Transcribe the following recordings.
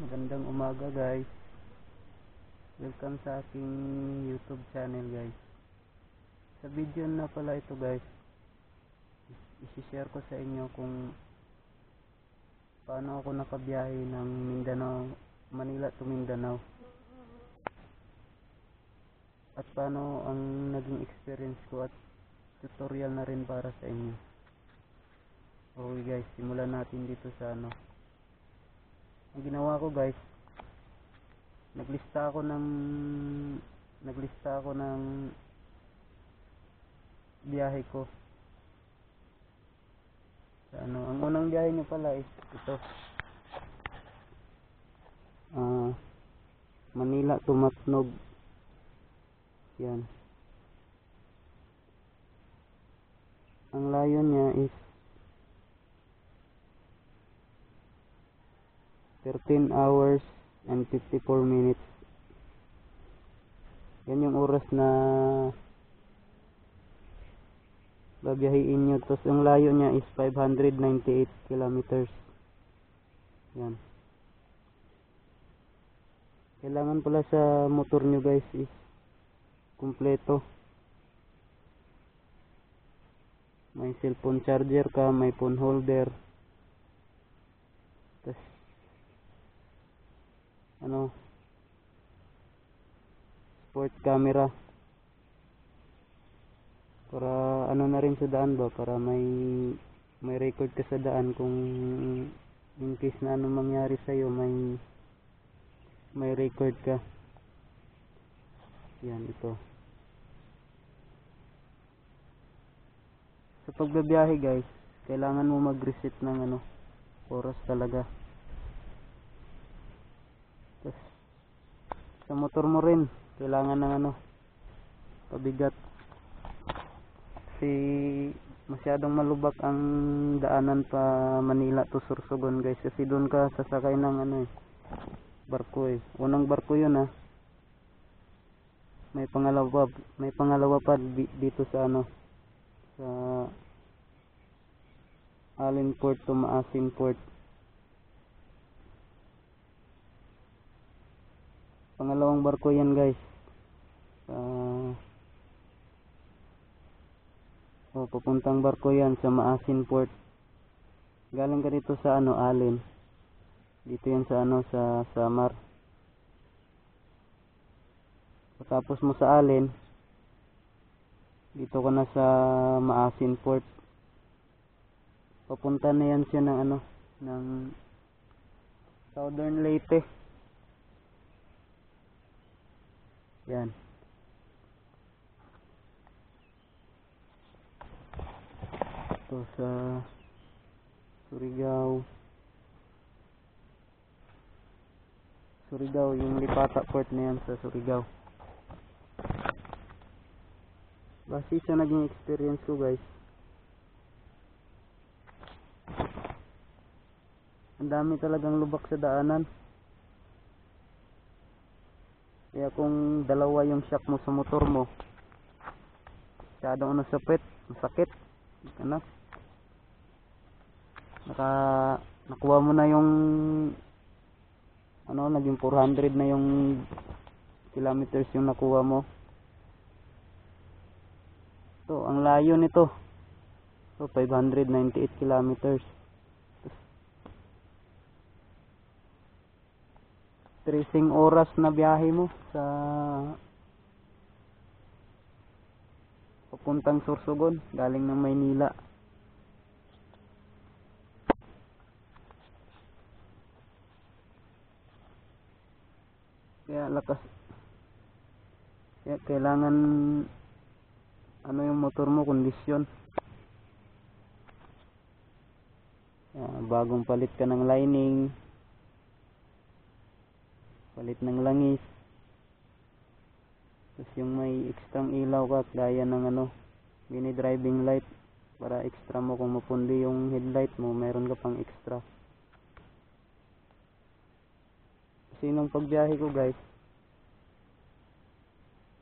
Magandang umaga guys. Welcome sa aking YouTube channel guys. Sa video na pala ito guys, isi-share ko sa inyo kung paano ako nakabiyahe ng Manila to Mindanao. At paano ang naging experience ko at tutorial na rin para sa inyo. Okay guys, simulan natin dito sa Ang ginawa ko guys, naglista ako ng biyahe ko. Ang unang biyahe nyo pala is ito. Manila to Matnog. Yan. Ang layo niya is 13 hours and 54 minutes. Yan yung oras na babiyahiin nyo. Tapos ang layo niya is 598 kilometers. Yan. Kailangan pala sa motor nyo guys is kumpleto. May cellphone charger ka, may phone holder. Tapos sport camera para na rin sa daan ba, para may record ka sa daan kung in case na mangyari sa iyo, may record ka. Yan, ito. Sa pagbabiyahe guys, kailangan mo mag-reset ng oras talaga. Tapos sa motor mo rin kailangan ng pabigat, kasi masyadong malubak ang daanan pa Manila to Sorsogon guys, kasi doon ka sasakay ng barko unang barko yun may pangalawa pa dito sa sa Allen Port to Maasin Port. Pangalawang barko yan guys. Papuntang barko yan sa Maasin Port. Galing ka dito sa Allen. Dito yan sa sa Samar. Tapos mo sa Allen, dito ka na sa Maasin Port. Papunta na yan siya ng Southern Leyte. Yan. Ito sa Surigao, yung Lipata Port na yan sa Surigao. Base sa naging experience ko guys, ang dami talagang lubak sa daanan. Kaya kung dalawa yung shock mo sa motor mo, masyadong masakit. Nakuha mo na yung naging 400 na yung kilometers yung nakuha mo. So ang layo nito, 598 kilometers. 13 oras na biyahe mo sa papuntang Sorsogon galing ng Maynila. Kaya kailangan yung motor mo, kondisyon. Bagong palit ka ng lining, palit ng langis. Tapos yung may extrang ilaw ka, gaya ng mini driving light, para extra mo kung mapundi yung headlight mo, meron ka pang extra. Kasi nung pagbiyahe ko guys,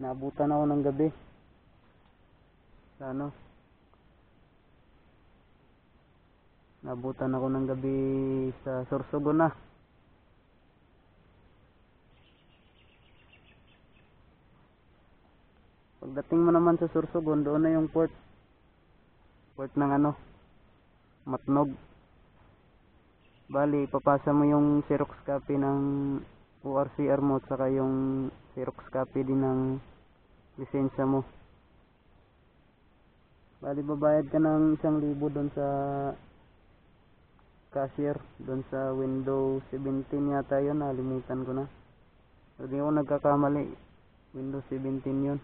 naabutan ako ng gabi sa Nabutan ako ng gabi sa Sorsogon na. Pagdating mo naman sa Sorsogon, doon na yung port ng Matnog. Bali, papasa mo yung Xerox copy ng ORCR mo at saka yung Xerox copy din ng lisensya mo. Bali, babayad ka ng 1,000 doon sa cashier, doon sa Windows 17 yata yun, nalimutan ko na. Hindi ako nagkakamali, Windows 17 yun.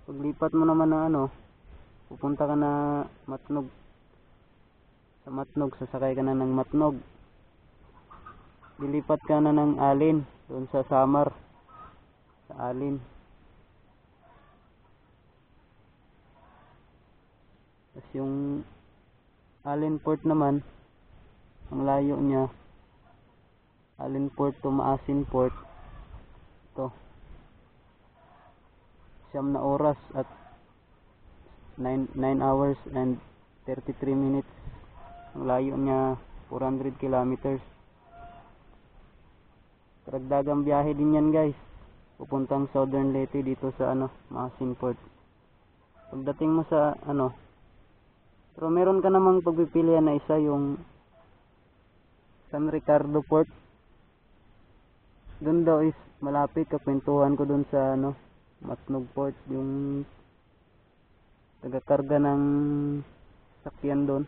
Paglipat mo naman ng pupunta ka na Matnog. Sa Matnog, sasakay ka na ng Matnog. Dilipat ka na ng Alin, doon sa Samar. Sa Alin. Tapos yung Alin Port naman, ang layo niya, Alin Port to Maasin Port. Ito. 9 na oras at 9 hours and 33 minutes. Ang layo niya 400 kilometers. Karagdagang biyahe din yan, guys. Pupuntang Southern Leyte dito sa Maasin Port. Pagdating mo sa pero meron ka namang pagpipilian na isa, yung San Ricardo Port. Doon daw is malapit, kakwentuhan ko doon sa Matnog Port, yung tagakarga ng sakyan doon.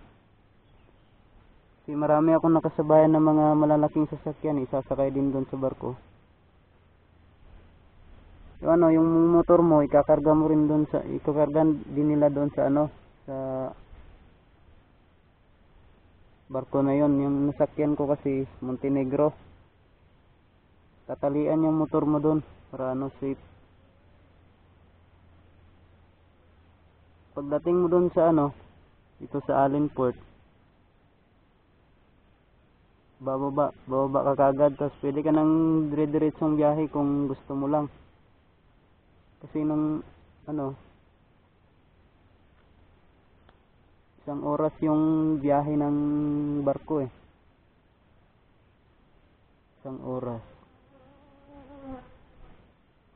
Kasi marami akong nakasabayan ng mga malalaking sasakyan, isasakay din doon sa barko. Yung motor mo, ikakarga mo rin doon ikakarga din nila doon sa sa barko na yon. Yung nasakyan ko kasi Montenegro. Tatalian yung motor mo doon para safe. Pagdating mo doon sa dito sa Alin Port, bababa ka kagad, tapos pwede ka nang dire-diretsong biyahe kung gusto mo lang. Kasi nung 1 oras yung biyahe ng barko 1 oras.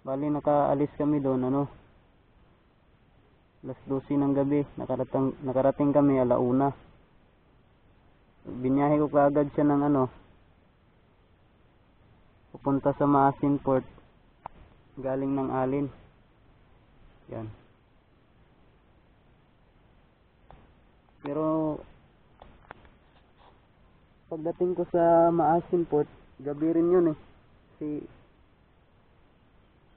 Bali, nakaalis kami doon alas 12 ng gabi, nakarating kami 1:00. Binyahe ko kaagad siya ng pupunta sa Maasin Port galing ng Alin. Yan. Pero pagdating ko sa Maasin Port, gabi rin yun kasi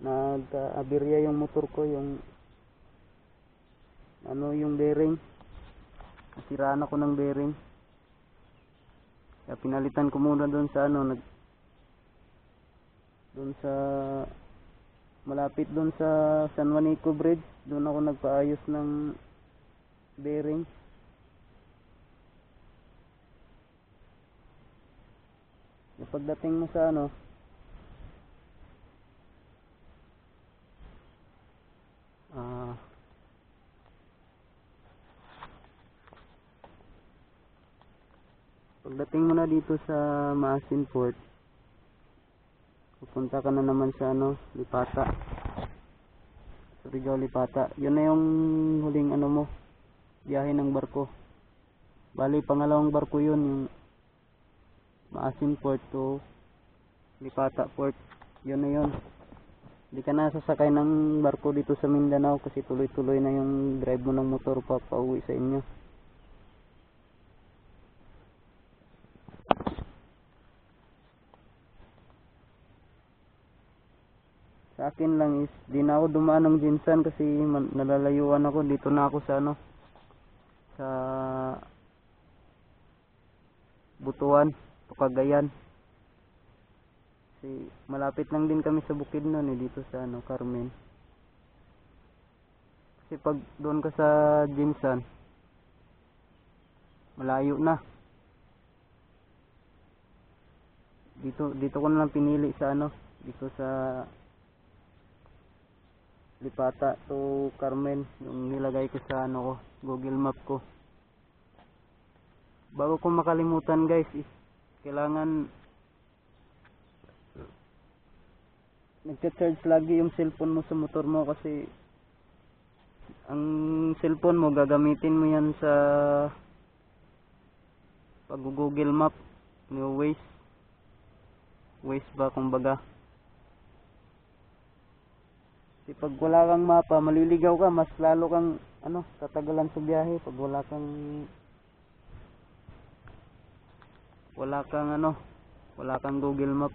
nagka-aberya yung motor ko, yung bearing. Nasiraan ako ng bearing. Kaya pinalitan ko muna doon sa doon sa malapit doon sa San Juanico Bridge. Doon ako nagpaayos ng bearing. Pagdating mo sa pagdating mo na dito sa Maasin Port, pupunta ka na naman sa Lipata. Surigao Lipata. Yun na yung huling mo, biyahe ng barko. Bali, pangalawang barko yun, yung Maasin Port to Lipata Port. Yun na yun. Hindi ka na sasakay ng barko dito sa Mindanao kasi tuloy-tuloy na yung drive mo ng motor pauwi sa inyo. Sa akin lang is di na ako dumaan ng Jinsan kasi nalalayuan ako. Dito na ako sa sa Butuan, Cagayan. Kasi malapit lang din kami sa Bukidnon dito sa Carmen. Kasi pag doon ka sa Jinsan, malayo na. Dito ko na lang pinili sa dito sa Lipata to Carmen, yung nilagay ko sa Google Map ko. bago ko makalimutan guys, kailangan nagcha-charge lagi yung cellphone mo sa motor mo, kasi ang cellphone mo gagamitin mo yan sa pag-google map ni Waze ba kumbaga. Kasi pag wala kang mapa, maliligaw ka, mas lalo kang tatagalan sa biyahe pag wala kang Google Map.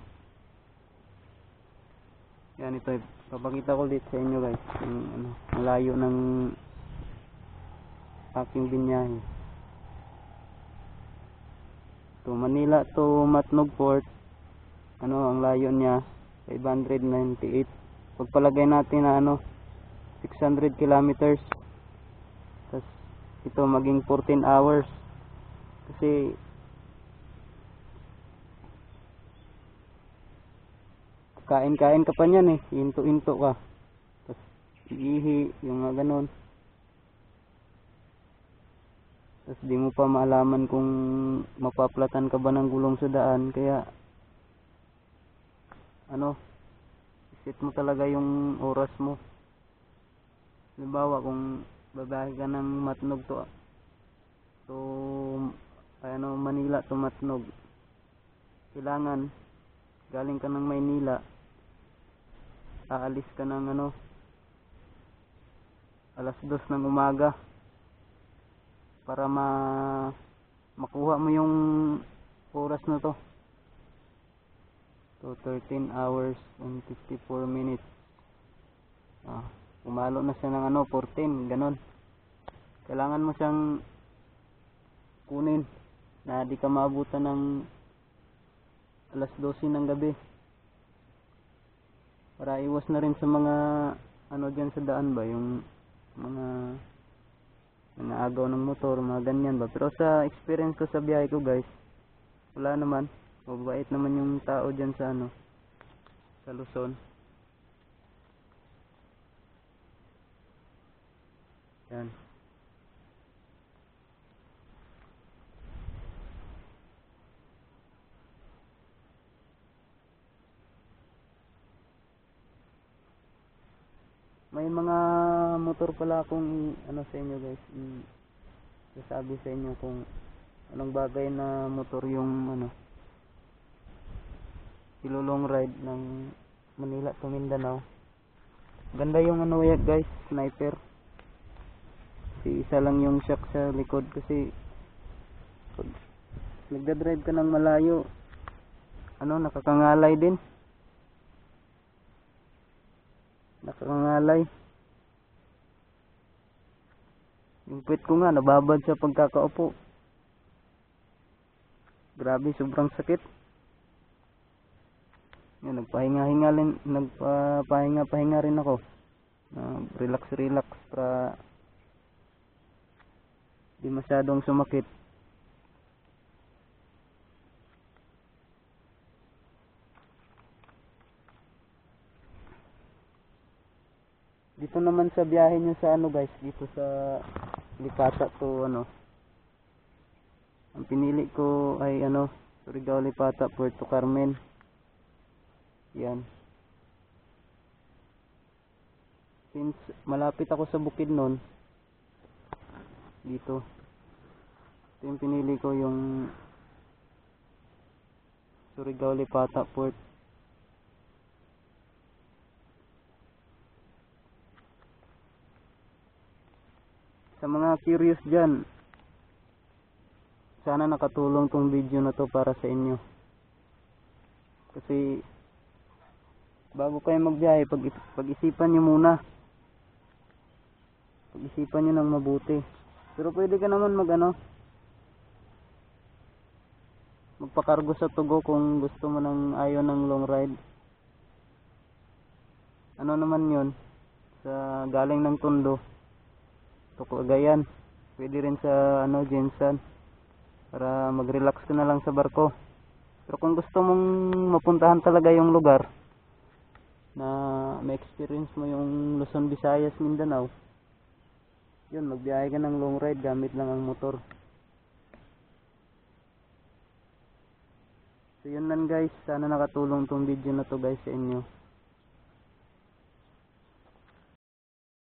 Yan, ito papakita ko dito sa inyo guys, yung malayo ng aking binyahe. To Manila to Matnog Port, ang layo niya 598. Pagpalagay natin na 600 kilometers. Tapos ito maging 14 hours. Kasi kain-kain ka pa niyan hinto-hinto ka. Tapos iihi, yung mga ganon. Tapos di mo pa maalaman kung mapaplatan ka ba ng gulong sa daan. Kaya set mo talaga yung oras mo. Halimbawa kung babahe ka ng Matnog to Manila to Matnog, kailangan galing ka ng Maynila, aalis ka ng 2:00 ng umaga para makuha mo yung oras na to. So 13 hours and 54 minutes. Umalo na siya ng 14, ganon. Kailangan mo siyang kunin na di ka maabutan ng 12:00 ng gabi, para iwas na rin sa mga dyan sa daan ba, yung mga nangaagaw ng motor, mga ganyan ba. Pero sa experience ko sa biyahe ko guys, wala naman. Mabait naman yung tao dyan sa sa Luzon. Yan. May mga motor pala akong sa inyo guys, sasabi sa inyo kung anong bagay na motor yung ilulong ride ng Manila to Mindanao. Ganda yung guys, sniper. Kasi isa lang yung shock sa likod, kasi pag nagdadrive ka ng malayo, nakakangalay din. Yung puwet ko nga nababad sa pagkakaupo. Grabe, sobrang sakit. Yan, nagpahinga rin ako. Relax para di masyadong sumakit. Dito naman sa biyahe nyo sa guys, dito sa Lipata to ang pinili ko ay Surigao Lipata Puerto Carmen. Yan. Since malapit ako sa Bukidnon, dito. Ito yung pinili ko, yung Surigao Lipata Port. Sa mga curious dyan, sana nakatulong tong video na to para sa inyo. Kasi bago kayo magbiyahe, pag-isipan nyo muna. Pag-isipan nyo ng mabuti. Pero pwede ka naman magpakargo sa Tugo kung gusto mo ayaw ng long ride. Naman yun, sa galing ng Tondo to Cagayan. Pwede rin sa Jensan, para mag-relax ka na lang sa barko. Pero kung gusto mong mapuntahan talaga yung lugar na ma-experience mo yung Luzon, Visayas, Mindanao, yun, magbiyahe ka ng long ride gamit lang ang motor. So yun lang guys, sana nakatulong tong video na to guys sa inyo.